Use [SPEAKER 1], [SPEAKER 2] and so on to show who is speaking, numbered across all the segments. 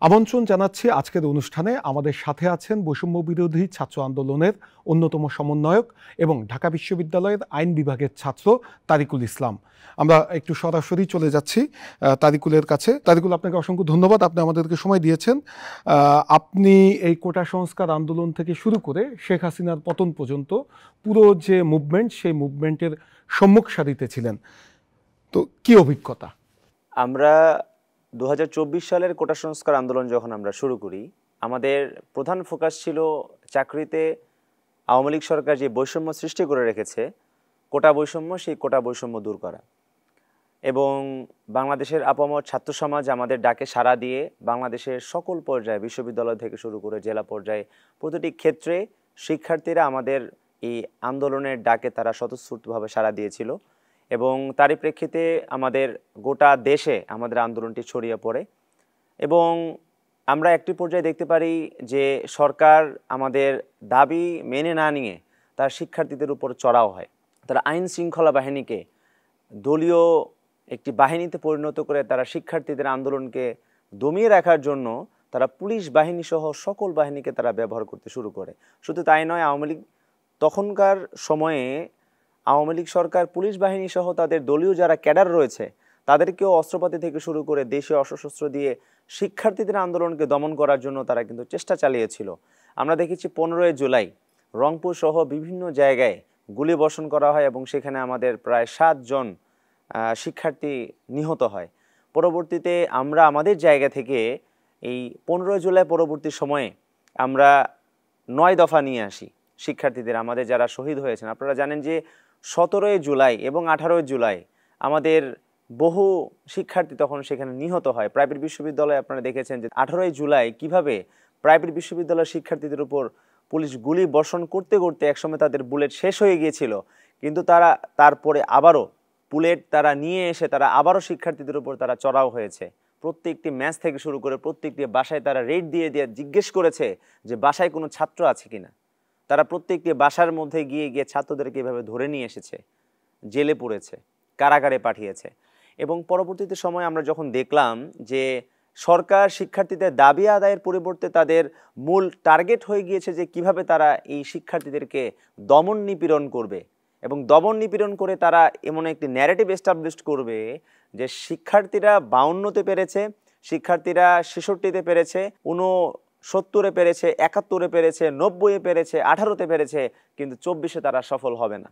[SPEAKER 1] আমন্ত্রণ জানাচ্ছি আজকের অনুষ্ঠানে। আমাদের সাথে আছেন বৈষম্য বিরোধী ছাত্র আন্দোলনের অন্যতম সমন্বয়ক এবং ঢাকা বিশ্ববিদ্যালয়ের আইন বিভাগের ছাত্র তারিকুল ইসলাম। আমরা একটু সরাসরি চলে যাচ্ছি তারিকুলের কাছে। তারিকুল, আপনাকে অসংখ্য ধন্যবাদ, আপনি আমাদেরকে সময় দিয়েছেন। আপনি এই কোটা সংস্কার আন্দোলন থেকে শুরু করে শেখ হাসিনার পতন পর্যন্ত পুরো যে মুভমেন্ট, সেই মুভমেন্টের সম্মুখ সারিতে ছিলেন। তো কি অভিজ্ঞতা?
[SPEAKER 2] আমরা 2024 সালের কোটা সংস্কার আন্দোলন যখন আমরা শুরু করি, আমাদের প্রধান ফোকাস ছিল চাকরিতে আওয়ামী লীগ সরকার যে বৈষম্য সৃষ্টি করে রেখেছে, কোটা বৈষম্য, সেই কোটা বৈষম্য দূর করা। এবং বাংলাদেশের আপামর ছাত্র সমাজ আমাদের ডাকে সাড়া দিয়ে বাংলাদেশের সকল পর্যায়ে, বিশ্ববিদ্যালয় থেকে শুরু করে জেলা পর্যায়ে, প্রতিটি ক্ষেত্রে শিক্ষার্থীরা আমাদের এই আন্দোলনের ডাকে তারা স্বতঃস্ফূর্তভাবে সাড়া দিয়েছিল। এবং তারই প্রেক্ষিতে আমাদের গোটা দেশে আমাদের আন্দোলনটি ছড়িয়ে পড়ে এবং আমরা একটি পর্যায়ে দেখতে পারি যে সরকার আমাদের দাবি মেনে না নিয়ে তার শিক্ষার্থীদের উপর চড়াও হয়। তারা আইন শৃঙ্খলা বাহিনীকে দলীয় একটি বাহিনীতে পরিণত করে তারা শিক্ষার্থীদের আন্দোলনকে দমিয়ে রাখার জন্য তারা পুলিশ বাহিনী সহ সকল বাহিনীকে তারা ব্যবহার করতে শুরু করে। শুধু তাই নয়, আওয়ামী লীগ তখনকার সময়ে আওয়ামী লীগ সরকার পুলিশ বাহিনী সহ তাদের দলীয় যারা ক্যাডার রয়েছে তাদেরকেও অস্ত্রপাতি থেকে শুরু করে দেশীয় অস্ত্রশস্ত্র দিয়ে শিক্ষার্থীদের আন্দোলনকে দমন করার জন্য তারা কিন্তু চেষ্টা চালিয়েছিল। আমরা দেখেছি 15ই জুলাই রংপুর সহ বিভিন্ন জায়গায় গুলি বর্ষণ করা হয় এবং সেখানে আমাদের প্রায় 7 জন শিক্ষার্থী নিহত হয়। পরবর্তীতে আমরা আমাদের জায়গা থেকে এই 15ই জুলাই পরবর্তী সময়ে আমরা 9 দফা নিয়ে আসি শিক্ষার্থীদের, আমাদের যারা শহীদ হয়েছেন। আপনারা জানেন যে 17ই জুলাই এবং 18ই জুলাই আমাদের বহু শিক্ষার্থী তখন সেখানে নিহত হয়। প্রাইভেট বিশ্ববিদ্যালয়ে আপনারা দেখেছেন যে 18ই জুলাই কিভাবে প্রাইভেট বিশ্ববিদ্যালয়ের শিক্ষার্থীদের উপর পুলিশ গুলি বর্ষণ করতে করতে একসময় তাদের বুলেট শেষ হয়ে গিয়েছিল, কিন্তু তারা তারপরে আবারও বুলেট তারা নিয়ে এসে তারা আবারও শিক্ষার্থীদের উপর তারা চড়াও হয়েছে। প্রত্যেকটি ম্যাচ থেকে শুরু করে প্রত্যেকটি বাসায় তারা রেড দিয়ে দিয়ে জিজ্ঞেস করেছে যে বাসায় কোনো ছাত্র আছে কিনা। তারা প্রত্যেকটি বাসার মধ্যে গিয়ে গিয়ে ছাত্রদেরকে এভাবে ধরে নিয়ে এসেছে, জেলে পুরেছে, কারাগারে পাঠিয়েছে। এবং পরবর্তীতে সময় আমরা যখন দেখলাম যে সরকার শিক্ষার্থীদের দাবি আদায়ের পরিবর্তে তাদের মূল টার্গেট হয়ে গিয়েছে যে কিভাবে তারা এই শিক্ষার্থীদেরকে দমন নিপীড়ন করবে এবং দমন নিপীড়ন করে তারা এমন একটি ন্যারেটিভ এস্টাবলিশ করবে যে শিক্ষার্থীরা 52-তে পেরেছে, শিক্ষার্থীরা 66-তে পেরেছে, 69-এ পেরেছে, 71-এ পেরেছে, 90-এ পেরেছে, 18-তে পেরেছে, কিন্তু 24-এ তারা সফল হবে না।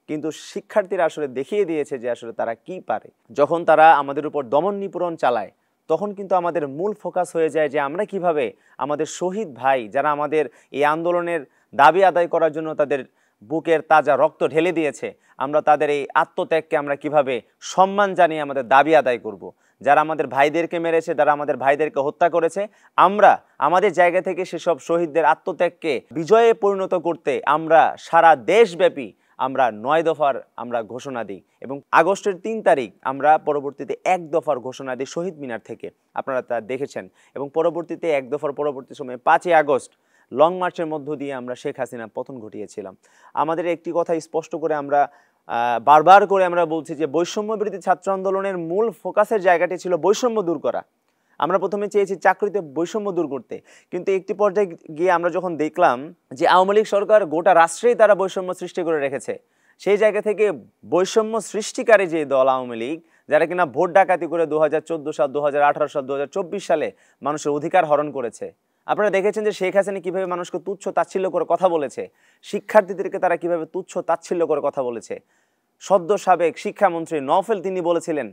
[SPEAKER 2] কিন্তু শিক্ষার্থীরা আসলে দেখিয়ে দিয়েছে যে আসলে তারা কি পারে। যখন তারা আমাদের উপর দমন নিপীড়ন চালায় তখন কিন্তু আমাদের মূল ফোকাস হয়ে যায় যে আমরা কিভাবে আমাদের শহীদ ভাই যারা আমাদের এই আন্দোলনের দাবি আদায় করার জন্য তাদের বুকের তাজা রক্ত ঢেলে দিয়েছে, আমরা তাদের এই আত্মত্যাগকে আমরা কিভাবে সম্মান জানিয়ে আমাদের দাবি আদায় করব। যারা আমাদের ভাইদেরকে মেরেছে, যারা আমাদের ভাইদেরকে হত্যা করেছে, আমরা আমাদের জায়গা থেকে সেসব শহীদদের আত্মত্যাগকে বিজয়ে পরিণত করতে আমরা সারা দেশব্যাপী আমরা 9 দফার আমরা ঘোষণা দিই এবং আগস্টের 3 তারিখ আমরা পরবর্তীতে 1 দফার ঘোষণা দিই শহীদ মিনার থেকে, আপনারা তা দেখেছেন। এবং পরবর্তীতে 1 দফার পরবর্তী সময়ে 5ই আগস্ট লং মার্চের মধ্য দিয়ে আমরা শেখ হাসিনা পতন ঘটিয়েছিলাম। আমাদের একটি কথা স্পষ্ট করে আমরা বারবার করে আমরা বলছি যে বৈষম্য বিরোধী ছাত্র আন্দোলনের মূল ফোকাসের জায়গাটি ছিল বৈষম্য দূর করা। আমরা প্রথমে চেয়েছি চাকরিতে বৈষম্য দূর করতে, কিন্তু একটি পর্যায়ে গিয়ে আমরা যখন দেখলাম যে আওয়ামী লীগ সরকার গোটা রাষ্ট্রেই তারা বৈষম্য সৃষ্টি করে রেখেছে, সেই জায়গা থেকে বৈষম্য সৃষ্টিকারী যে দল আওয়ামী লীগ, যারা কিনা ভোট ডাকাতি করে 2014 সাল, 2018 সাল, 2024 সালে মানুষের অধিকার হরণ করেছে। আপনারা দেখেছেন যে শেখ হাসিনা কিভাবে মানুষকে তুচ্ছ তাচ্ছিল্য করে কথা বলেছে, শিক্ষার্থীদেরকে তারা কিভাবে তুচ্ছ তাচ্ছিল্য করে কথা বলেছে। সদ্য সাবেক শিক্ষামন্ত্রী নওফেল তিনি বলেছিলেন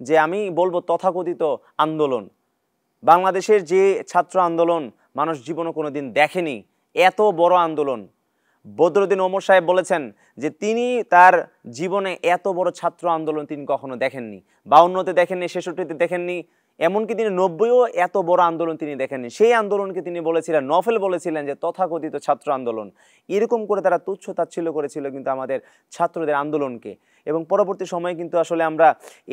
[SPEAKER 2] যে আমি বলবো তথাকথিত আন্দোলন, বাংলাদেশের যে ছাত্র আন্দোলন মানুষ জীবনে কোনোদিন দেখেনি এত বড় আন্দোলন। বদরুদ্দিন ওমর সাহেব বলেছেন যে তিনি তার জীবনে এত বড় ছাত্র আন্দোলন তিনি কখনো দেখেননি, 52-তে দেখেননি, 66-তে দেখেননি, এমনকি তিনি 90-ও এত বড় আন্দোলন তিনি দেখেননি। সেই আন্দোলনকে তিনি বলেছিলেন, নওফেল বলেছিলেন যে তথাকথিত ছাত্র আন্দোলন। এরকম করে তারা তুচ্ছ তাচ্ছিল্য করেছিল কিন্তু আমাদের ছাত্রদের আন্দোলনকে। এবং পরবর্তী সময়ে কিন্তু আসলে আমরা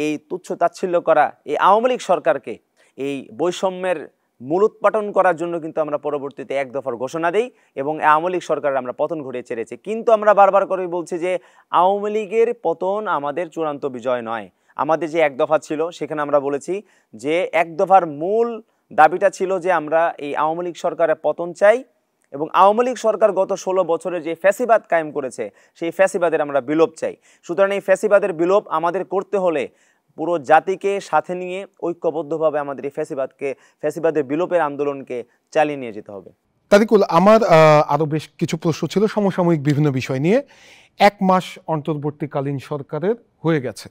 [SPEAKER 2] এই তুচ্ছ তাচ্ছিল্য করা এই আওয়ামী লীগ সরকারকে এই বৈষম্যের মূলোৎপাটন করার জন্য কিন্তু আমরা পরবর্তীতে 1 দফার ঘোষণা দেই এবং আওয়ামী লীগ সরকারের আমরা পতন ঘটিয়ে ছেড়েছি। কিন্তু আমরা বারবার করে বলছি যে আওয়ামী লীগের পতন আমাদের চূড়ান্ত বিজয় নয়। আমাদের যে 1 দফা ছিল সেখানে আমরা বলেছি যে 1 দফার মূল দাবিটা ছিল যে আমরা এই আওয়ামী লীগ সরকারের পতন চাই এবং আওয়ামী লীগ সরকার গত 16 বছরে যে ফ্যাসিবাদ কায়েম করেছে সেই ফ্যাসিবাদের আমরা বিলোপ চাই। সুতরাং এই ফ্যাসিবাদের বিলোপ আমাদের করতে হলে পুরো জাতিকে সাথে নিয়ে ঐক্যবদ্ধভাবে আমাদের এই ফ্যাসিবাদের বিলোপের আন্দোলনকে চালিয়ে নিয়ে যেতে হবে।
[SPEAKER 1] তারিকুল, আমার আরও বেশ কিছু প্রশ্ন ছিল সমসাময়িক বিভিন্ন বিষয় নিয়ে। 1 মাস অন্তর্বর্তীকালীন সরকারের হয়ে গেছে,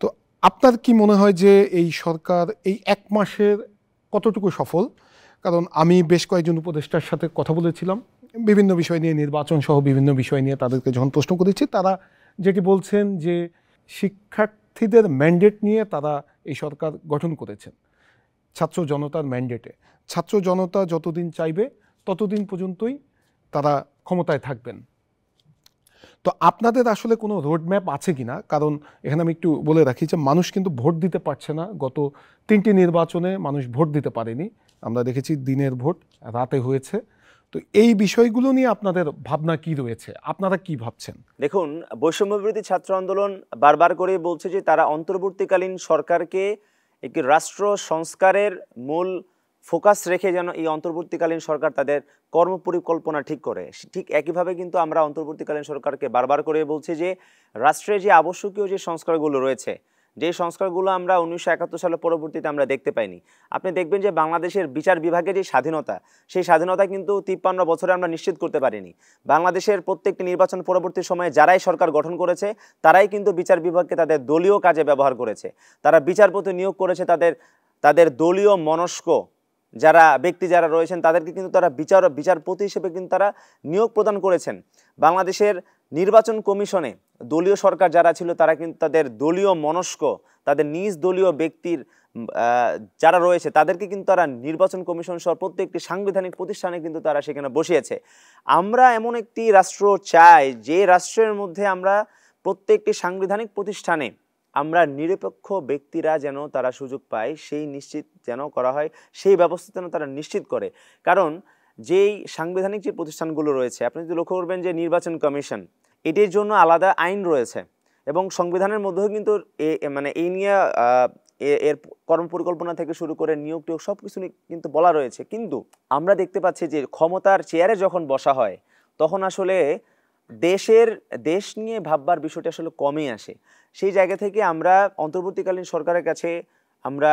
[SPEAKER 1] তো আপনার কি মনে হয় যে এই সরকার এই 1 মাসের কতটুকু সফল? কারণ আমি বেশ কয়েকজন উপদেষ্টার সাথে কথা বলেছিলাম বিভিন্ন বিষয় নিয়ে, নির্বাচন সহ বিভিন্ন বিষয় নিয়ে তাদেরকে যখন প্রশ্ন করেছি, তারা যেটি বলছেন যে শিক্ষার্থীদের ম্যান্ডেট নিয়ে তারা এই সরকার গঠন করেছেন, ছাত্র জনতার ম্যান্ডেটে। ছাত্র জনতা যতদিন চাইবে ততদিন পর্যন্তই তারা ক্ষমতায় থাকবেন। তো আপনাদের আসলে কোনো রোডম্যাপ আছে কিনা? কারণ এখানে আমি একটু বলে রাখি যে মানুষ কিন্তু ভোট দিতে পারছে না। গত 3টি নির্বাচনে মানুষ ভোট দিতে পারেনি, আমরা দেখেছি দিনের ভোট রাতে হয়েছে। তো এই বিষয়গুলো নিয়ে আপনাদের ভাবনা কি রয়েছে, আপনারা কি ভাবছেন?
[SPEAKER 2] দেখুন, বৈষম্যবিরোধী ছাত্র আন্দোলন বারবার করে বলছে যে তারা অন্তর্বর্তীকালীন সরকারকে একটি রাষ্ট্র সংস্কারের মূল ফোকাস রেখে যেন এই অন্তর্বর্তীকালীন সরকার তাদের কর্মপরিকল্পনা ঠিক করে। ঠিক একইভাবে কিন্তু আমরা অন্তর্বর্তীকালীন সরকারকে বারবার করে বলছি যে রাষ্ট্রের যে আবশ্যকীয় যে সংস্কারগুলো রয়েছে, যে সংস্কারগুলো আমরা 1971 সালের পরবর্তীতে আমরা দেখতে পাইনি। আপনি দেখবেন যে বাংলাদেশের বিচার বিভাগের যে স্বাধীনতা, সেই স্বাধীনতা কিন্তু 53 বছরে আমরা নিশ্চিত করতে পারিনি। বাংলাদেশের প্রত্যেকটি নির্বাচন পরবর্তী সময়ে যারাই সরকার গঠন করেছে তারাই কিন্তু বিচার বিভাগকে তাদের দলীয় কাজে ব্যবহার করেছে। তারা বিচারপতি নিয়োগ করেছে তাদের দলীয় মনস্ক যারা ব্যক্তি যারা রয়েছেন তাদেরকে কিন্তু তারা বিচারপতি হিসেবে কিন্তু তারা নিয়োগ প্রদান করেছেন। বাংলাদেশের নির্বাচন কমিশনে দলীয় সরকার যারা ছিল তারা কিন্তু তাদের দলীয় মনস্ক, তাদের নিজ দলীয় ব্যক্তির যারা রয়েছে তাদেরকে কিন্তু তারা নির্বাচন কমিশন সহ প্রত্যেকটি সাংবিধানিক প্রতিষ্ঠানে কিন্তু তারা সেখানে বসিয়েছে। আমরা এমন একটি রাষ্ট্র চাই যে রাষ্ট্রের মধ্যে আমরা প্রত্যেকটি সাংবিধানিক প্রতিষ্ঠানে আমরা নিরপেক্ষ ব্যক্তিরা যেন তারা সুযোগ পায়, সেই নিশ্চিত যেন করা হয়, সেই ব্যবস্থা যেন তারা নিশ্চিত করে। কারণ যেই সাংবিধানিক যে প্রতিষ্ঠানগুলো রয়েছে, আপনি যদি লক্ষ্য করবেন যে নির্বাচন কমিশন, এটির জন্য আলাদা আইন রয়েছে এবং সংবিধানের মধ্যেও কিন্তু এই নিয়ে এর কর্মপরিকল্পনা থেকে শুরু করে নিয়োগ টিয়োগ সব কিছু কিন্তু বলা রয়েছে। কিন্তু আমরা দেখতে পাচ্ছি যে ক্ষমতার চেয়ারে যখন বসা হয় তখন আসলে দেশ নিয়ে ভাববার বিষয়টা আসলে কমই আসে। সেই জায়গা থেকে আমরা অন্তর্বর্তীকালীন সরকারের কাছে আমরা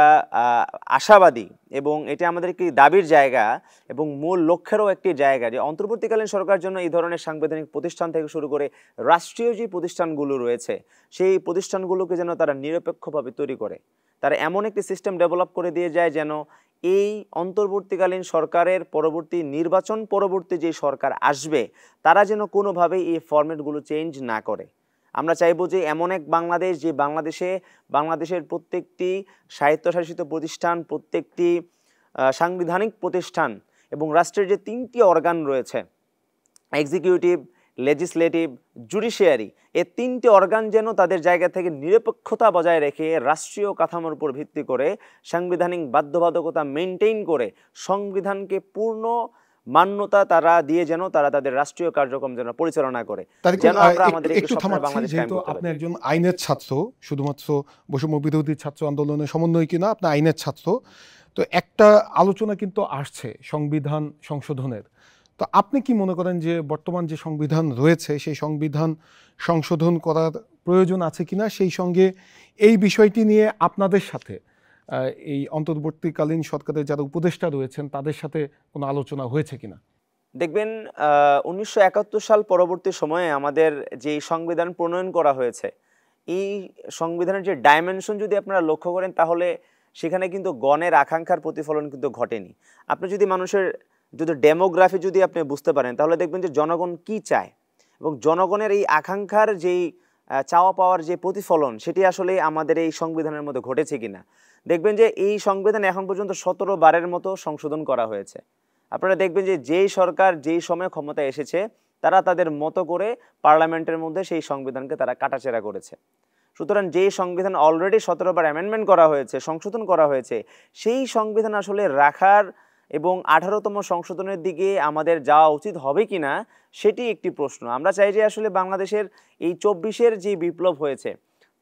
[SPEAKER 2] আশাবাদী এবং এটা আমাদের একটি দাবির জায়গা এবং মূল লক্ষ্যেরও একটি জায়গা যে অন্তর্বর্তীকালীন সরকার জন্য এই ধরনের সাংবিধানিক প্রতিষ্ঠান থেকে শুরু করে রাষ্ট্রীয় যে প্রতিষ্ঠানগুলো রয়েছে সেই প্রতিষ্ঠানগুলোকে যেন তারা নিরপেক্ষভাবে তৈরি করে, তারা এমন একটি সিস্টেম ডেভেলপ করে দিয়ে যায় যেন এই অন্তর্বর্তীকালীন সরকারের পরবর্তী নির্বাচন পরবর্তী যে সরকার আসবে তারা যেন কোনোভাবেই এই ফরম্যাটগুলো চেঞ্জ না করে। আমরা চাইবো যে এমন এক বাংলাদেশ যে বাংলাদেশের প্রত্যেকটি স্বায়ত্তশাসিত প্রতিষ্ঠান, প্রত্যেকটি সাংবিধানিক প্রতিষ্ঠান এবং রাষ্ট্রের যে 3টি অর্গান রয়েছে, এক্সিকিউটিভ, লেজিসলেটিভ, জুডিশিয়ারি, এই 3টি অর্গান যেন তাদের জায়গা থেকে নিরপেক্ষতা বজায় রেখে রাষ্ট্রীয় কাঠামোর উপর ভিত্তি করে সাংবিধানিক বাধ্যবাধকতা মেনটেইন করে সংবিধানকে পূর্ণ মান্যতা তারা দিয়ে যেন তারা তাদের রাষ্ট্রীয় কার্যক্রম যেন পরিচালনা করে। যেন আমরা আমাদের
[SPEAKER 1] একটু থামাচ্ছি, যেহেতু আপনি একজন আইনের ছাত্র, শুধুমাত্র বৈষম্য বিরোধী ছাত্র আন্দোলনের সমন্বয় কিনা, আপনি আইনের ছাত্র, তো একটা আলোচনা কিন্তু আসছে সংবিধান সংশোধনের। তো আপনি কি মনে করেন যে বর্তমান যে সংবিধান রয়েছে সেই সংবিধান সংশোধন করার প্রয়োজন আছে কিনা? সেই সঙ্গে এই বিষয়টি নিয়ে আপনাদের সাথে এই অন্তর্বর্তীকালীন সরকারের যারা উপদেষ্টা রয়েছেন তাদের সাথে কোনো আলোচনা হয়েছে কিনা?
[SPEAKER 2] দেখবেন 1971 সাল পরবর্তী সময়ে আমাদের যে সংবিধান প্রণয়ন করা হয়েছে, এই সংবিধানের যে ডাইমেনশন যদি আপনারা লক্ষ্য করেন তাহলে সেখানে কিন্তু গণের আকাঙ্ক্ষার প্রতিফলন কিন্তু ঘটেনি। আপনি যদি মানুষের ডেমোগ্রাফি যদি আপনি বুঝতে পারেন তাহলে দেখবেন যে জনগণ কি চায় এবং জনগণের এই আকাঙ্ক্ষার যেই চাওয়া পাওয়ার যে প্রতিফলন সেটি আসলে আমাদের এই সংবিধানের মধ্যে ঘটেছে কিনা। দেখবেন যে এই সংবিধান এখন পর্যন্ত 17 বারের মতো সংশোধন করা হয়েছে। আপনারা দেখবেন যে যেই সরকার যেই সময় ক্ষমতায় এসেছে তারা তাদের মতো করে পার্লামেন্টের মধ্যে সেই সংবিধানকে তারা কাটাছেঁড়া করেছে। সুতরাং যেই সংবিধান অলরেডি 17 বার অ্যামেন্ডমেন্ট করা হয়েছে, সংশোধন করা হয়েছে, সেই সংবিধান আসলে রাখার এবং 18তম সংশোধনের দিকে আমাদের যাওয়া উচিত হবে কিনা সেটি একটি প্রশ্ন। আমরা চাই যে আসলে বাংলাদেশের এই 24-এর যে বিপ্লব হয়েছে,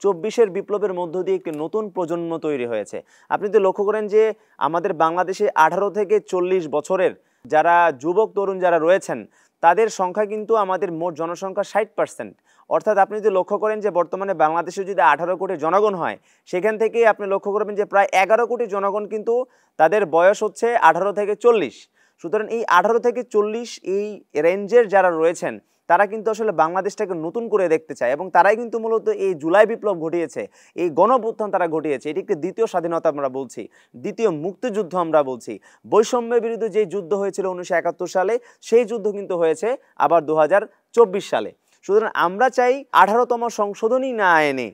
[SPEAKER 2] 24-এর বিপ্লবের মধ্য দিয়ে একটি নতুন প্রজন্ম তৈরি হয়েছে। আপনি তো লক্ষ্য করেন যে আমাদের বাংলাদেশে 18 থেকে 40 বছরের যারা যুবক তরুণ যারা রয়েছেন তাদের সংখ্যা কিন্তু আমাদের মোট জনসংখ্যার 60%। অর্থাৎ আপনি যদি লক্ষ্য করেন যে বর্তমানে বাংলাদেশে যদি 18 কোটি জনগণ হয়, সেখান থেকে আপনি লক্ষ্য করবেন যে প্রায় 11 কোটি জনগণ কিন্তু তাদের বয়স হচ্ছে 18 থেকে 40। সুতরাং এই 18 থেকে 40 এই রেঞ্জের যারা রয়েছেন তারা কিন্তু আসলে বাংলাদেশটাকে নতুন করে দেখতে চায়, এবং তারাই কিন্তু মূলত এই জুলাই বিপ্লব ঘটিয়েছে, এই গণঅভ্যুত্থান তারা ঘটিয়েছে। এটি একটি দ্বিতীয় স্বাধীনতা আমরা বলছি, দ্বিতীয় মুক্তিযুদ্ধ আমরা বলছি। বৈষম্যের বিরুদ্ধে যে যুদ্ধ হয়েছিল 1971 সালে, সেই যুদ্ধ কিন্তু হয়েছে আবার 2024 সালে। সুতরাং আমরা চাই 18তম সংশোধনী না এনে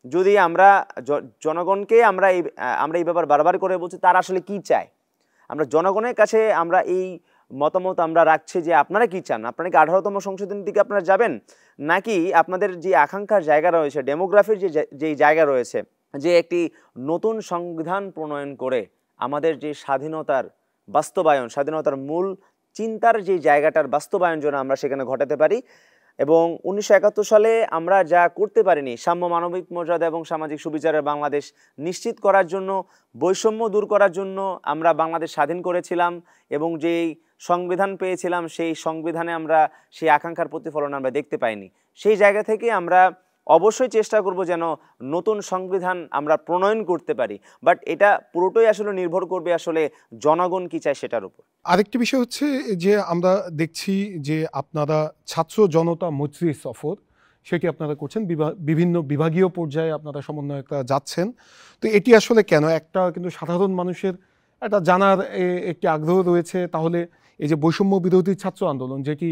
[SPEAKER 2] যদি আমরা জনগণকে আমরা এই ব্যাপার বারবার করে বলছি তারা আসলে কি চায়, আমরা জনগণের কাছে আমরা এই মতামত আমরা রাখছি যে আপনারা কি চান, আপনারা কি 18তম সংশোধনীর দিকে আপনারা যাবেন, নাকি আপনাদের যে আকাঙ্ক্ষার জায়গা রয়েছে, ডেমোগ্রাফির যেই জায়গা রয়েছে, যে একটি নতুন সংবিধান প্রণয়ন করে আমাদের যে স্বাধীনতার বাস্তবায়ন, স্বাধীনতার মূল চিন্তার যে জায়গাটার বাস্তবায়ন যেন আমরা সেখানে ঘটাতে পারি। এবং 1971 সালে আমরা যা করতে পারিনি, সাম্য, মানবিক মর্যাদা এবং সামাজিক সুবিচারের বাংলাদেশ নিশ্চিত করার জন্য, বৈষম্য দূর করার জন্য আমরা বাংলাদেশ স্বাধীন করেছিলাম, এবং যেই সংবিধান পেয়েছিলাম সেই সংবিধানে আমরা সেই আকাঙ্ক্ষার প্রতিফলন আমরা দেখতে পাইনি। সেই জায়গা থেকে আমরা অবশ্যই চেষ্টা করব যেন নতুন সংবিধান আমরা প্রণয়ন করতে পারি, বাট এটা পুরোটাই আসলে নির্ভর করবে আসলে জনগণ কি চায় সেটার উপর।
[SPEAKER 1] আরেকটি বিষয় হচ্ছে যে আমরা দেখছি যে আপনারা ছাত্র জনতা মৈত্রী সফর সেটি আপনারা করছেন, বিভিন্ন বিভাগীয় পর্যায়ে আপনারা সমন্বয়করা যাচ্ছেন। তো এটি আসলে কেন? একটা কিন্তু সাধারণ মানুষের একটা জানার একটি আগ্রহ রয়েছে। তাহলে এই যে বৈষম্য বিরোধী ছাত্র আন্দোলন, যেটি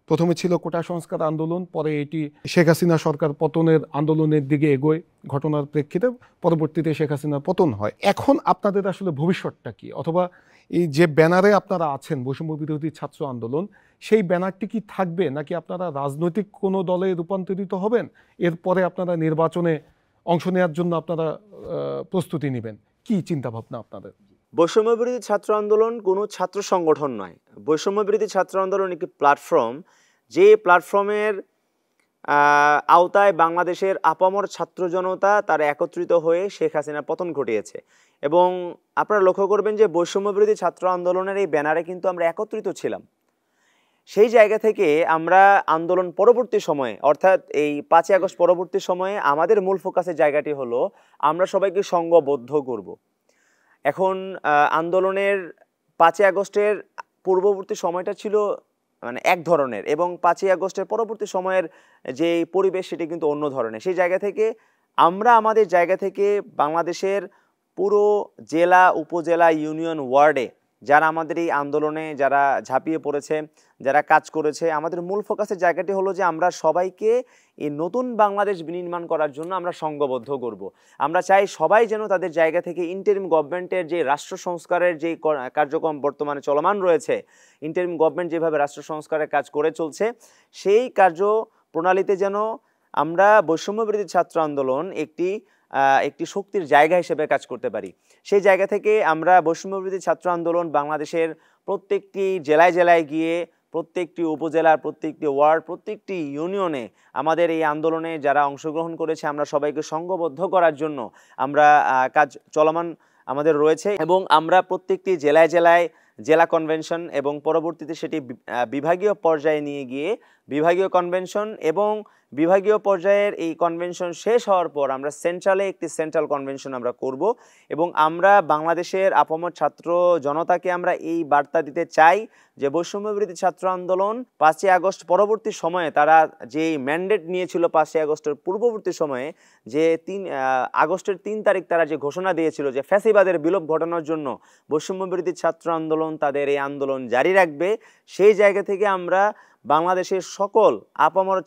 [SPEAKER 1] প্রথমে ছিল কোটা সংস্কার আন্দোলন, পরে এটি শেখ হাসিনা সরকার পতনের আন্দোলনের দিকে এগোয় ঘটনার প্রেক্ষিতে, পরবর্তীতে শেখ হাসিনার পতন হয়। এখন আপনাদের আসলে ভবিষ্যৎটা কি? অথবা এই যে ব্যানারে আপনারা আছেন বৈষম্য বিরোধী ছাত্র আন্দোলন, সেই ব্যানারটি কি থাকবে, নাকি আপনারা রাজনৈতিক কোনো দলে রূপান্তরিত হবেন? এরপরে আপনারা নির্বাচনে অংশ নেওয়ার জন্য আপনারা প্রস্তুতি নেবেন? কি চিন্তাভাবনা আপনাদের?
[SPEAKER 2] বৈষম্য বিরোধী ছাত্র আন্দোলন কোনো ছাত্র সংগঠন নয়। বৈষম্য বিরোধী ছাত্র আন্দোলন একটি প্ল্যাটফর্ম, যে প্ল্যাটফর্মের আওতায় বাংলাদেশের আপামর ছাত্র জনতা তারা একত্রিত হয়ে শেখ হাসিনার পতন ঘটিয়েছে। এবং আপনারা লক্ষ্য করবেন যে বৈষম্য বিরোধী ছাত্র আন্দোলনের এই ব্যানারে কিন্তু আমরা একত্রিত ছিলাম। সেই জায়গা থেকে আমরা আন্দোলন পরবর্তী সময়ে, অর্থাৎ এই 5ই আগস্ট পরবর্তী সময়ে আমাদের মূল ফোকাসের জায়গাটি হলো আমরা সবাইকে সংঘবদ্ধ করব। এখন আন্দোলনের 5ই আগস্টের পূর্ববর্তী সময়টা ছিল মানে এক ধরনের, এবং 5ই আগস্টের পরবর্তী সময়ের যে পরিবেশ সেটি কিন্তু অন্য ধরনের। সেই জায়গা থেকে আমরা আমাদের জায়গা থেকে বাংলাদেশের পুরো জেলা, উপজেলা, ইউনিয়ন, ওয়ার্ডে যারা আমাদের এই আন্দোলনে যারা ঝাঁপিয়ে পড়েছে, যারা কাজ করেছে, আমাদের মূল ফোকাসের জায়গাটি হলো যে আমরা সবাইকে এই নতুন বাংলাদেশ বিনির্মাণ করার জন্য আমরা সংঘবদ্ধ করব। আমরা চাই সবাই যেন তাদের জায়গা থেকে ইন্টারিম গভর্নমেন্টের যে রাষ্ট্র সংস্কারের যে কার্যক্রম বর্তমানে চলমান রয়েছে, ইন্টারিম গভর্নমেন্ট যেভাবে রাষ্ট্র সংস্কারের কাজ করে চলছে, সেই কার্য প্রণালীতে যেন আমরা বৈষম্য বিরোধী ছাত্র আন্দোলন একটি শক্তির জায়গা হিসেবে কাজ করতে পারি। সেই জায়গা থেকে আমরা বৈষম্য বিরোধী ছাত্র আন্দোলন বাংলাদেশের প্রত্যেকটি জেলায় জেলায় গিয়ে, প্রত্যেকটি উপজেলার প্রত্যেকটি ওয়ার্ড, প্রত্যেকটি ইউনিয়নে আমাদের এই আন্দোলনে যারা অংশগ্রহণ করেছে আমরা সবাইকে সংঘবদ্ধ করার জন্য আমরা কাজ চলমান আমাদের রয়েছে। এবং আমরা প্রত্যেকটি জেলায় জেলায় জেলা কনভেনশন এবং পরবর্তীতে সেটি বিভাগীয় পর্যায়ে নিয়ে গিয়ে বিভাগীয় কনভেনশন, এবং বিভাগীয় পর্যায়ের এই কনভেনশন শেষ হওয়ার পর আমরা সেন্ট্রালে একটি সেন্ট্রাল কনভেনশন আমরা করব। এবং আমরা বাংলাদেশের আপামর ছাত্র জনতাকে আমরা এই বার্তা দিতে চাই যে বৈষম্য বিরোধী ছাত্র আন্দোলন 5ই আগস্ট পরবর্তী সময়ে তারা যেই ম্যান্ডেট নিয়েছিল, 5ই আগস্টের পূর্ববর্তী সময়ে যে আগস্টের 3 তারিখ তারা যে ঘোষণা দিয়েছিল যে ফ্যাসিবাদের বিলোপ ঘটানোর জন্য বৈষম্য বিরোধী ছাত্র আন্দোলন তাদের এই আন্দোলন জারি রাখবে। সেই জায়গা থেকে আমরা বাংলাদেশের সকল আপামর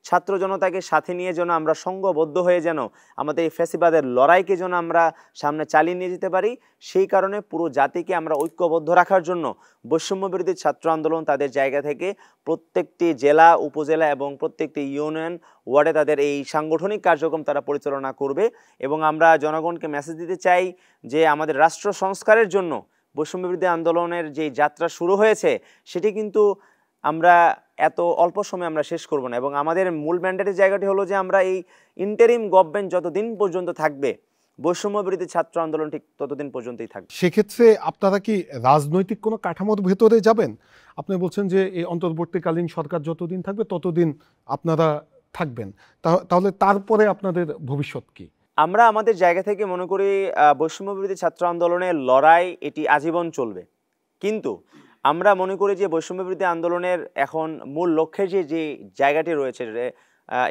[SPEAKER 2] ছাত্র জনতাকে সাথে নিয়ে যেন আমরা সংঘবদ্ধ হয়ে যেন আমাদের এই ফ্যাসিবাদের লড়াইকে যেন আমরা সামনে চালিয়ে নিয়ে যেতে পারি, সেই কারণে পুরো জাতিকে আমরা ঐক্যবদ্ধ রাখার জন্য বৈষম্য বিরোধী ছাত্র আন্দোলন তাদের জায়গা থেকে প্রত্যেকটি জেলা, উপজেলা এবং প্রত্যেকটি ইউনিয়ন, ওয়ার্ডে তাদের এই সাংগঠনিক কার্যক্রম তারা পরিচালনা করবে। এবং আমরা জনগণকে মেসেজ দিতে চাই যে আমাদের রাষ্ট্র সংস্কারের জন্য বৈষম্য বিরোধী আন্দোলনের যে যাত্রা শুরু হয়েছে সেটি কিন্তু আমরা এত অল্প সময়ে আমরা শেষ করব না, এবং আমাদের মূল ম্যান্ডেটের জায়গাটি হলো যে আমরা এই ইন্টারিম গভর্নমেন্ট যতদিন পর্যন্ত থাকবে, বৈষম্য বিরোধী ছাত্র আন্দোলন ঠিক ততদিন পর্যন্তই থাকবে।
[SPEAKER 1] সেক্ষেত্রে আপনারা কি রাজনৈতিক কোনো কাঠামোর ভেতরে যাবেন? আপনি বলছেন যে এই অন্তর্বর্তীকালীন সরকার যতদিন থাকবে ততদিন আপনারা থাকবেন, তাহলে তারপরে আপনাদের ভবিষ্যৎ কি?
[SPEAKER 2] আমরা আমাদের জায়গা থেকে মনে করি বৈষম্য বিরোধী ছাত্র আন্দোলনের লড়াই এটি আজীবন চলবে, কিন্তু আমরা মনে করি যে বৈষম্য বিরোধী আন্দোলনের এখন মূল লক্ষ্যের যে জায়গাটি রয়েছে,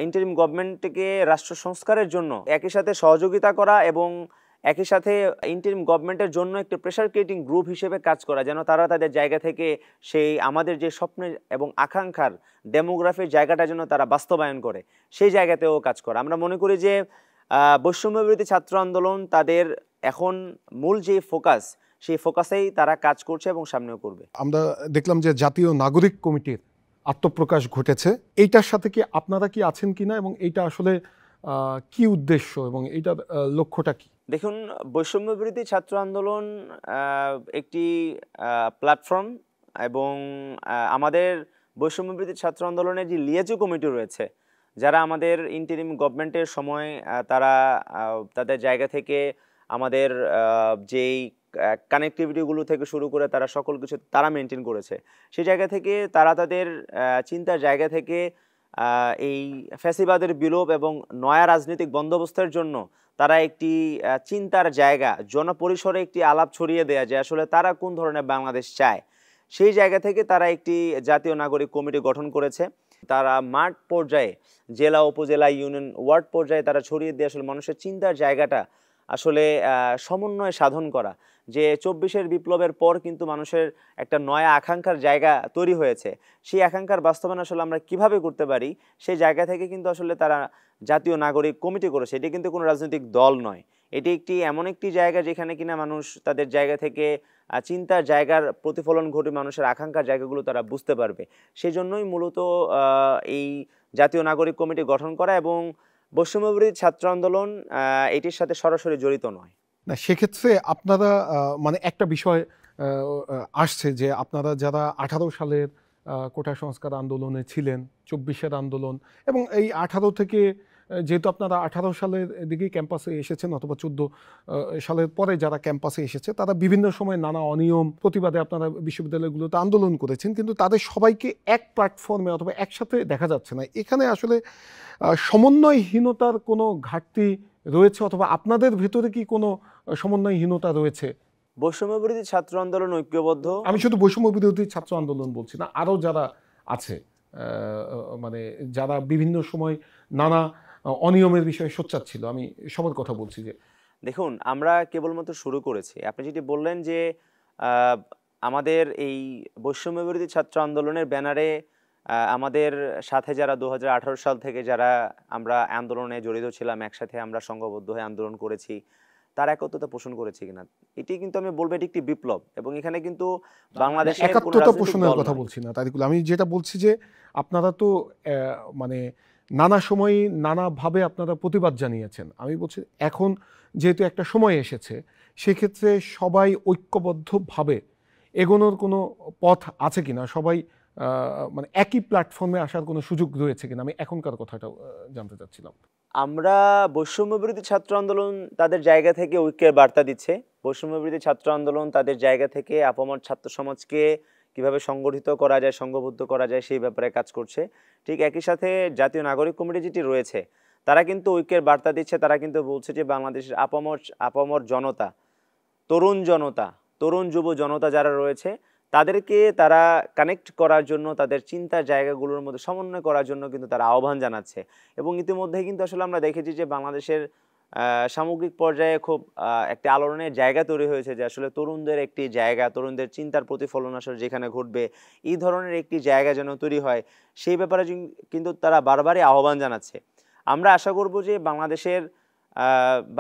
[SPEAKER 2] ইন্টারিম গভর্নমেন্টকে রাষ্ট্র সংস্কারের জন্য একই সাথে সহযোগিতা করা এবং একই সাথে ইন্টারিম গভর্নমেন্টের জন্য একটি প্রেশার ক্রিয়েটিং গ্রুপ হিসেবে কাজ করা, যেন তারা তাদের জায়গা থেকে সেই আমাদের যে স্বপ্নের এবং আকাঙ্ক্ষার ডেমোগ্রাফির জায়গাটা যেন তারা বাস্তবায়ন করে, সেই জায়গাতেও কাজ করা। আমরা মনে করি যে বৈষম্য বিরোধী ছাত্র আন্দোলন তাদের এখন মূল যে ফোকাস, সেই ফোকাসেই তারা কাজ করছে এবং সামনেও করবে।
[SPEAKER 1] আমরা দেখলাম যে জাতীয় নাগরিক কমিটির আত্মপ্রকাশ ঘটেছে, এইটার সাথে কি আপনারা কি আছেন কিনা, এবং এইটা আসলে কি উদ্দেশ্য এবং এইটার লক্ষ্যটা কি?
[SPEAKER 2] দেখুন, বৈষম্য বিরোধী ছাত্র আন্দোলন একটি প্ল্যাটফর্ম, এবং আমাদের বৈষম্য বিরোধী ছাত্র আন্দোলনের যে লিয়াজু কমিটি রয়েছে, যারা আমাদের ইন্টারিম গভর্নমেন্টের সময় তারা তাদের জায়গা থেকে আমাদের যেই কানেক্টিভিটিগুলো থেকে শুরু করে তারা সকল কিছু তারা মেনটেন করেছে, সেই জায়গা থেকে তারা তাদের চিন্তার জায়গা থেকে এই ফ্যাসিবাদের বিলোপ এবং নয়া রাজনৈতিক বন্দোবস্তের জন্য তারা একটি চিন্তার জায়গা, জনপরিসরে একটি আলাপ ছড়িয়ে দেয়া যে আসলে তারা কোন ধরনের বাংলাদেশ চায়, সেই জায়গা থেকে তারা একটি জাতীয় নাগরিক কমিটি গঠন করেছে। তারা মাঠ পর্যায়ে, জেলা, উপজেলা, ইউনিয়ন, ওয়ার্ড পর্যায়ে তারা ছড়িয়ে দিয়ে আসলে মানুষের চিন্তার জায়গাটা আসলে সমন্বয় সাধন করা, যে ২৪-এর বিপ্লবের পর কিন্তু মানুষের একটা নয়া আকাঙ্ক্ষার জায়গা তৈরি হয়েছে, সেই আকাঙ্ক্ষার বাস্তবায়ন আসলে আমরা কিভাবে করতে পারি, সেই জায়গা থেকে কিন্তু আসলে তারা জাতীয় নাগরিক কমিটি করেছে। এটি কিন্তু কোনো রাজনৈতিক দল নয়, এটি একটি এমন একটি জায়গা যেখানে কিনা মানুষ তাদের জায়গা থেকে চিন্তার জায়গার প্রতিফলন ঘটে মানুষের আকাঙ্ক্ষার জায়গাগুলো তারা বুঝতে পারবে। সেই জন্যই মূলত এই জাতীয় নাগরিক কমিটি গঠন করা, এবং বৈষম্য বিরোধী ছাত্র আন্দোলন এটির সাথে সরাসরি জড়িত নয়।
[SPEAKER 1] না, সেক্ষেত্রে আপনারা মানে একটা বিষয় আসছে যে আপনারা যারা 18 সালের কোটা সংস্কার আন্দোলনে ছিলেন, 24-এর আন্দোলন, এবং এই 18 থেকে যেহেতু আপনারা 18 সালের দিকেই ক্যাম্পাসে এসেছেন, অথবা 14 সালের পরে যারা ক্যাম্পাসে এসেছে তারা বিভিন্ন সময় নানা অনিয়ম প্রতিবাদে আপনারা বিশ্ববিদ্যালয়গুলোতে আন্দোলন করেছেন, কিন্তু তাদের সবাইকে এক প্ল্যাটফর্মে অথবা একসাথে দেখা যাচ্ছে না। এখানে আসলে সমন্বয়হীনতার কোনো ঘাটতি রয়েছে, অথবা আপনাদের ভেতরে কি কোনো সমন্বয়হীনতা রয়েছে?
[SPEAKER 2] বৈষম্য বিরোধী ছাত্র আন্দোলন ঐক্যবদ্ধ।
[SPEAKER 1] আমি শুধু বৈষম্য বিরোধী ছাত্র আন্দোলন বলছি না, আরও যারা আছে, মানে যারা বিভিন্ন সময় নানা অনিয়মের বিষয়ে সোচ্চার ছিল, আমি সবার কথা বলছি। যে
[SPEAKER 2] দেখুন, আমরা কেবলমাত্র শুরু করেছি। আপনি যেটি বললেন যে আমাদের এই বৈষম্য বিরোধী ছাত্র আন্দোলনের ব্যানারে আমাদের সাথে যারা 2018 সাল থেকে যারা আমরা আন্দোলনে জড়িত ছিলাম, একসাথে আমরা সংঘবদ্ধ হয়ে আন্দোলন করেছি, তার একত্রতা পোষণ করেছি কিনা, এটি কিন্তু আমি বলবো এটি একটি বিপ্লব, এবং এখানে কিন্তু বাংলাদেশে
[SPEAKER 1] একাত্মতা পোষণের কথা বলছি না তারিকুল, আমি যেটা বলছি যে আপনারা তো মানে নানা সময় নানাভাবে আপনারা প্রতিবাদ জানিয়েছেন। আমি বলছি এখন যেহেতু একটা সময় এসেছে, সেক্ষেত্রে সবাই ঐক্যবদ্ধভাবে এগোনোর কোনো পথ আছে কিনা, সবাই মানে একই প্ল্যাটফর্মে আসার কোনো সুযোগ রয়েছে কিনা, আমি এখনকার কথাটা জানতে চাচ্ছিলাম।
[SPEAKER 2] আমরা বৈষম্য বিরোধী ছাত্র আন্দোলন তাদের জায়গা থেকে ঐক্যের বার্তা দিচ্ছে। বৈষম্য বিরোধী ছাত্র আন্দোলন তাদের জায়গা থেকে আপামর ছাত্র সমাজকে কিভাবে সংগঠিত করা যায়, সংঘবদ্ধ করা যায়, সেই ব্যাপারে কাজ করছে। ঠিক একই সাথে জাতীয় নাগরিক কমিটি যেটি রয়েছে, তারা কিন্তু ঐক্যের বার্তা দিচ্ছে। তারা কিন্তু বলছে যে বাংলাদেশের আপামর জনতা, তরুণ যুব জনতা যারা রয়েছে, তাদেরকে তারা কানেক্ট করার জন্য, তাদের চিন্তার জায়গাগুলোর মধ্যে সমন্বয় করার জন্য কিন্তু তারা আহ্বান জানাচ্ছে। এবং ইতিমধ্যে কিন্তু আসলে আমরা দেখেছি যে বাংলাদেশের সামগ্রিক পর্যায়ে খুব একটি আলোড়নের জায়গা তৈরি হয়েছে, যে আসলে তরুণদের একটি জায়গা, তরুণদের চিন্তার প্রতিফলন আসলে যেখানে ঘটবে, এই ধরনের একটি জায়গা যেন তৈরি হয়, সেই ব্যাপারে কিন্তু তারা বারবারই আহ্বান জানাচ্ছে। আমরা আশা করব যে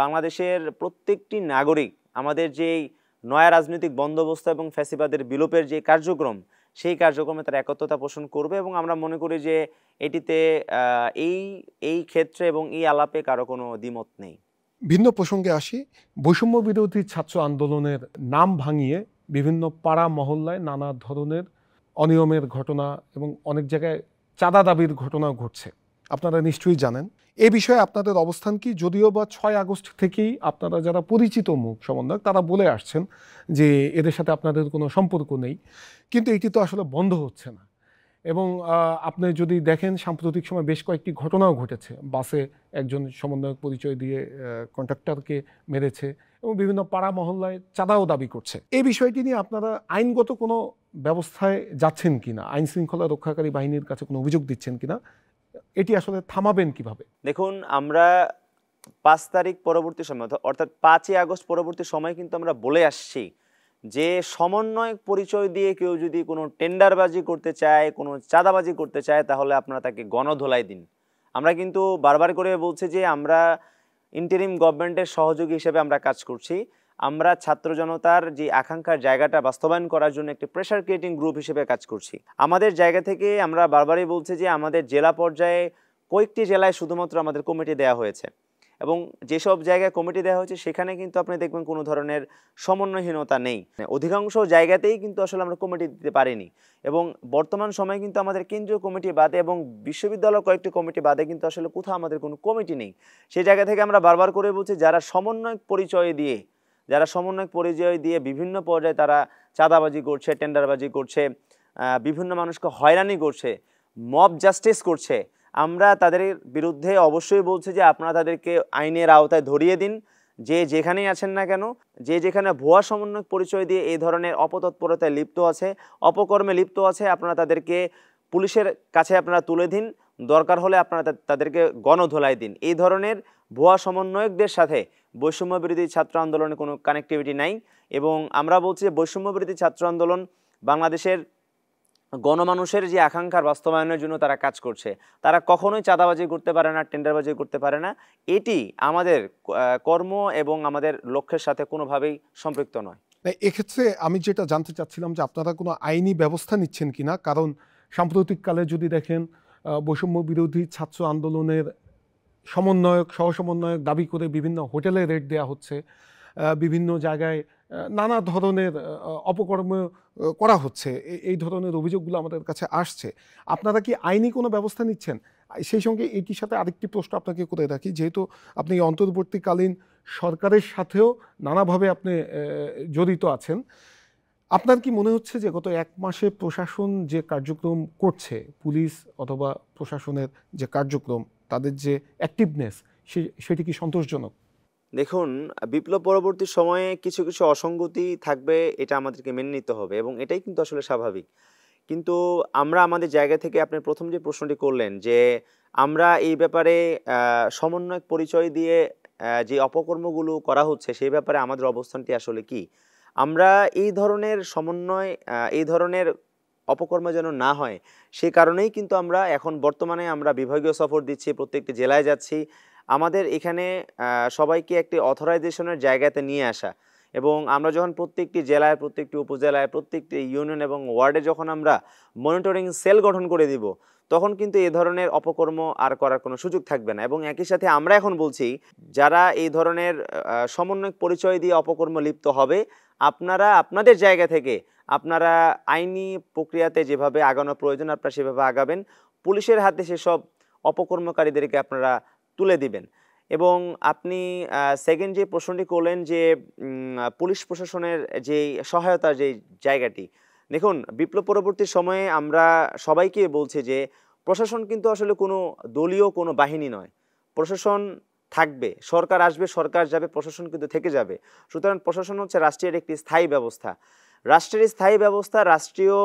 [SPEAKER 2] বাংলাদেশের প্রত্যেকটি নাগরিক আমাদের যেই নয়া রাজনৈতিক বন্দোবস্ত এবং ফ্যাসিবাদের বিলোপের যে কার্যক্রম, সেই কার্যক্রমে তারা একত্রতা পোষণ করবে, এবং আমরা মনে করি যে এটিতে এই ক্ষেত্রে এবং এই আলাপে কারো কোনো দ্বিমত নেই।
[SPEAKER 1] ভিন্ন প্রসঙ্গে আসি, বৈষম্য বিরোধী ছাত্র আন্দোলনের নাম ভাঙিয়ে বিভিন্ন পাড়া মহল্লায় নানা ধরনের অনিয়মের ঘটনা এবং অনেক জায়গায় চাঁদা দাবির ঘটনাও ঘটছে, আপনারা নিশ্চয়ই জানেন। এ বিষয়ে আপনাদের অবস্থান কি? যদিও বা ৬ আগস্ট থেকেই আপনারা যারা পরিচিত মুখ সমন্বয়ক তারা বলে আসছেন যে এদের সাথে আপনাদের কোনো সম্পর্ক নেই, কিন্তু এটি তো আসলে বন্ধ হচ্ছে না। এবং আপনি যদি দেখেন সাম্প্রতিক সময় বেশ কয়েকটি ঘটনাও ঘটেছে, বাসে একজন সমন্বয়ক পরিচয় দিয়ে কন্ডাক্টরকে মেরেছে এবং বিভিন্ন পাড়া মহল্লায় চাঁদাও দাবি করছে। এই বিষয়টি নিয়ে আপনারা আইনগত কোনো ব্যবস্থায় যাচ্ছেন কিনা, আইন শৃঙ্খলা রক্ষাকারী বাহিনীর কাছে কোনো অভিযোগ দিচ্ছেন কিনা, এটি আসলে থামাবেন কিভাবে?
[SPEAKER 2] দেখুন, আমরা 5 তারিখ পরবর্তী সময় অর্থাৎ 5ই আগস্ট পরবর্তী সময় কিন্তু আমরা বলে আসছি যে সমন্বয়ক পরিচয় দিয়ে কেউ যদি কোনো টেন্ডারবাজি করতে চায়, কোনো চাঁদাবাজি করতে চায়, তাহলে আপনারা তাকে গণধোলাই দিন। আমরা কিন্তু বারবার করে বলছি যে আমরা ইন্টারিম গভর্নমেন্টের সহযোগী হিসেবে আমরা কাজ করছি। আমরা ছাত্র জনতার যে আকাঙ্ক্ষার জায়গাটা বাস্তবায়ন করার জন্য একটি প্রেশার ক্রিয়েটিং গ্রুপ হিসেবে কাজ করছি। আমাদের জায়গা থেকে আমরা বারবারই বলছি যে আমাদের জেলা পর্যায়ে কয়েকটি জেলায় শুধুমাত্র আমাদের কমিটি দেওয়া হয়েছে এবং যেসব জায়গায় কমিটি দেওয়া হয়েছে সেখানে কিন্তু আপনি দেখবেন কোনো ধরনের সমন্বয়হীনতা নেই। অধিকাংশ জায়গাতেই কিন্তু আসলে আমরা কমিটি দিতে পারিনি এবং বর্তমান সময়ে কিন্তু আমাদের কেন্দ্রীয় কমিটি বাদে এবং বিশ্ববিদ্যালয় কয়েকটি কমিটি বাদে কিন্তু আসলে কোথাও আমাদের কোনো কমিটি নেই। সেই জায়গা থেকে আমরা বারবার করে বলছি যারা সমন্বয়ক পরিচয় দিয়ে বিভিন্ন পর্যায়ে তারা চাঁদাবাজি করছে, টেন্ডারবাজি করছে, বিভিন্ন মানুষকে হয়রানি করছে, মব জাস্টিস করছে, আমরা তাদের বিরুদ্ধে অবশ্যই বলছি যে আপনারা তাদেরকে আইনের আওতায় ধরিয়ে দিন। যে যেখানেই আছেন না কেন, যে যেখানে ভুয়া সমন্বয়ক পরিচয় দিয়ে এই ধরনের অপতৎপরতায় লিপ্ত আছে, অপকর্মে লিপ্ত আছে, আপনারা তাদেরকে পুলিশের কাছে আপনারা তুলে দিন। দরকার হলে আপনারা তাদেরকে গণধোলাই দিন। এই ধরনের ভুয়া সমন্বয়কদের সাথে বৈষম্য বিরোধী ছাত্র আন্দোলনের কোনো কানেক্টিভিটি নাই এবং আমরা বলছি যে বৈষম্য বিরোধী ছাত্র আন্দোলন বাংলাদেশের গণমানুষের যে আকাঙ্ক্ষার বাস্তবায়নের জন্য তারা কাজ করছে। তারা কখনোই চাঁদাবাজি করতে পারে না, টেন্ডারবাজি করতে পারে না। এটি আমাদের কর্ম এবং আমাদের লক্ষ্যের সাথে কোনোভাবেই সম্পৃক্ত নয়।
[SPEAKER 1] এক্ষেত্রে আমি যেটা জানতে চাচ্ছিলাম যে আপনারা কোনো আইনি ব্যবস্থা নিচ্ছেন কিনা, কারণ সাম্প্রতিককালে যদি দেখেন বৈষম্য বিরোধী ছাত্র আন্দোলনের সমন্বয়ক সহসমন্বয়ক দাবি করে বিভিন্ন হোটেলে রেড দেওয়া হচ্ছে, বিভিন্ন জায়গায় নানা ধরনের অপকর্ম করা হচ্ছে, এই ধরনের অভিযোগগুলো আমাদের কাছে আসছে। আপনারা কি আইনি কোনো ব্যবস্থা নিচ্ছেন? সেই সঙ্গে এটির সাথে আরেকটি প্রশ্ন আপনাকে করে রাখি, যেহেতু আপনি অন্তর্বর্তীকালীন সরকারের সাথেও নানাভাবে আপনি জড়িত আছেন, আপনার কি মনে হচ্ছে যে গত 1 মাসে প্রশাসন যে কার্যক্রম করছে, পুলিশ অথবা প্রশাসনের যে কার্যক্রম, তাদের যে অ্যাক্টিভনেস, সেটি কি সন্তোষজনক?
[SPEAKER 2] দেখুন, বিপ্লব পরবর্তী সময়ে কিছু কিছু অসঙ্গতি থাকবে, এটা আমাদেরকে মেনে নিতে হবে এবং এটাই কিন্তু আসলে স্বাভাবিক। কিন্তু আমরা আমাদের জায়গা থেকে আপনি প্রথম যে প্রশ্নটি করলেন যে আমরা এই ব্যাপারে সমন্বয়ক পরিচয় দিয়ে যে অপকর্মগুলো করা হচ্ছে সেই ব্যাপারে আমাদের অবস্থানটি আসলে কি। আমরা এই ধরনের সমন্বয়, এই ধরনের অপকর্ম যেন না হয় সে কারণেই কিন্তু আমরা এখন বর্তমানে আমরা বিভাগীয় সফর দিচ্ছি, প্রত্যেকটি জেলায় যাচ্ছি। আমাদের এখানে সবাইকে একটি অথরাইজেশনের জায়গাতে নিয়ে আসা এবং আমরা যখন প্রত্যেকটি জেলায়, প্রত্যেকটি উপজেলায়, প্রত্যেকটি ইউনিয়ন এবং ওয়ার্ডে যখন আমরা মনিটরিং সেল গঠন করে দিব, তখন কিন্তু এই ধরনের অপকর্ম আর করার কোনো সুযোগ থাকবে না। এবং একই সাথে আমরা এখন বলছি যারা এই ধরনের সমন্বয়ক পরিচয় দিয়ে অপকর্ম লিপ্ত হবে, আপনারা আপনাদের জায়গা থেকে আপনারা আইনি প্রক্রিয়াতে যেভাবে আগানো প্রয়োজন আপনারা সেভাবে আগাবেন। পুলিশের হাতে সেসব অপকর্মকারীদেরকে আপনারা তুলে দিবেন। এবং আপনি সেকেন্ড যে প্রশ্নটি করলেন যে পুলিশ প্রশাসনের যে সহায়তার যে জায়গাটি, দেখুন বিপ্লব পরবর্তী সময়ে আমরা সবাইকে বলছি যে প্রশাসন কিন্তু আসলে কোনো দলীয় কোনো বাহিনী নয়। প্রশাসন থাকবে, সরকার আসবে, সরকার যাবে, প্রশাসন কিন্তু থেকে যাবে। সুতরাং প্রশাসন হচ্ছে রাষ্ট্রের একটি স্থায়ী ব্যবস্থা। রাষ্ট্রের স্থায়ী ব্যবস্থা রাষ্ট্রীয়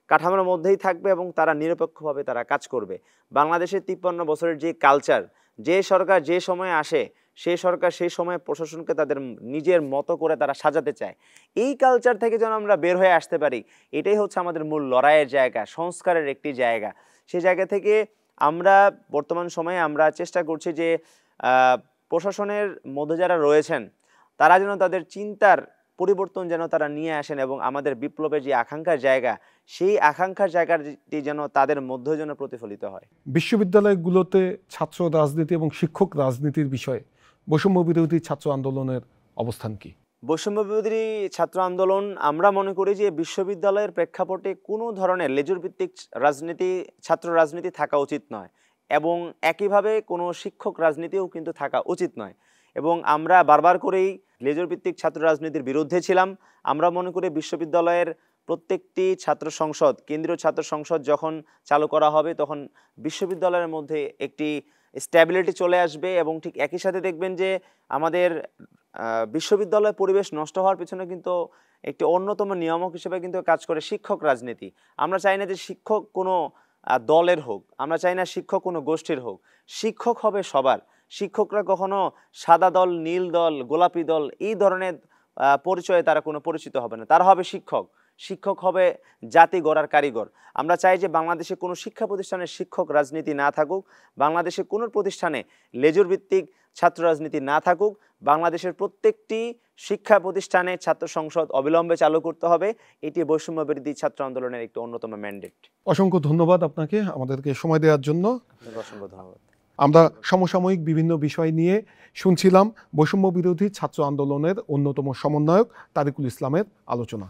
[SPEAKER 2] কাঠামোর মধ্যেই থাকবে এবং তারা নিরপেক্ষভাবে তারা কাজ করবে। বাংলাদেশের 53 বছরের যে কালচার, যে সরকার যে সময়ে আসে সেই সরকার সেই সময়ে প্রশাসনকে তাদের নিজের মতো করে তারা সাজাতে চায়। এই কালচার থেকে যেন আমরা বের হয়ে আসতে পারি, এটাই হচ্ছে আমাদের মূল লড়াইয়ের জায়গা, সংস্কারের একটি জায়গা। সেই জায়গা থেকে আমরা বর্তমান সময়ে আমরা চেষ্টা করছি যে প্রশাসনের মধ্যে যারা রয়েছেন তারা যেন তাদের চিন্তার পরিবর্তন যেন তারা নিয়ে আসেন এবং আমাদের বিপ্লবের যে আকাঙ্ক্ষার জায়গা, সেই আকাঙ্ক্ষার জায়গাটি যেন তাদের মধ্যে যেন প্রতিফলিত হয়।
[SPEAKER 1] বিশ্ববিদ্যালয়গুলোতে ছাত্র রাজনীতি এবং শিক্ষক রাজনীতির বিষয়ে বৈষম্য বিরোধী ছাত্র আন্দোলনের অবস্থান কি?
[SPEAKER 2] বৈষম্য বিরোধী ছাত্র আন্দোলন আমরা মনে করি যে বিশ্ববিদ্যালয়ের প্রেক্ষাপটে কোনো ধরনের লেজুর ভিত্তিক রাজনীতি, ছাত্র রাজনীতি থাকা উচিত নয় এবং একইভাবে কোনো শিক্ষক রাজনীতিও কিন্তু থাকা উচিত নয়। এবং আমরা বারবার করেই লেজুর ভিত্তিক ছাত্র রাজনীতির বিরুদ্ধে ছিলাম। আমরা মনে করি বিশ্ববিদ্যালয়ের প্রত্যেকটি ছাত্র সংসদ, কেন্দ্রীয় ছাত্র সংসদ যখন চালু করা হবে তখন বিশ্ববিদ্যালয়ের মধ্যে একটি স্ট্যাবিলিটি চলে আসবে এবং ঠিক একই সাথে দেখবেন যে আমাদের বিশ্ববিদ্যালয় পরিবেশ নষ্ট হওয়ার পিছনে কিন্তু একটি অন্যতম নিয়ামক হিসেবে কিন্তু কাজ করে শিক্ষক রাজনীতি। আমরা চাই না যে শিক্ষক কোনো দলের হোক, আমরা চাই না শিক্ষক কোনো গোষ্ঠীর হোক, শিক্ষক হবে সবার। শিক্ষকরা কখনো সাদা দল, নীল দল, গোলাপি দল এই ধরনের পরিচয়ে তারা কোনো পরিচিত হবে না, তারা হবে শিক্ষক। শিক্ষক হবে জাতি গড়ার কারিগর। আমরা চাই যে বাংলাদেশে কোনো শিক্ষা প্রতিষ্ঠানে শিক্ষক রাজনীতি না থাকুক, বাংলাদেশে কোনো প্রতিষ্ঠানে লেজুর ভিত্তিক ছাত্র রাজনীতি না থাকুক। বাংলাদেশের প্রত্যেকটি শিক্ষা প্রতিষ্ঠানে ছাত্র সংসদ অবিলম্বে চালু করতে হবে। এটি বৈষম্য বিরোধী ছাত্র আন্দোলনের একটি অন্যতম ম্যান্ডেট।
[SPEAKER 1] অসংখ্য ধন্যবাদ আপনাকে আমাদেরকে সময় দেওয়ার জন্য।
[SPEAKER 2] অসংখ্য ধন্যবাদ।
[SPEAKER 1] আমরা সমসাময়িক বিভিন্ন বিষয় নিয়ে শুনছিলাম বৈষম্য বিরোধী ছাত্র আন্দোলনের অন্যতম সমন্বয়ক তারিকুল ইসলামের আলোচনা।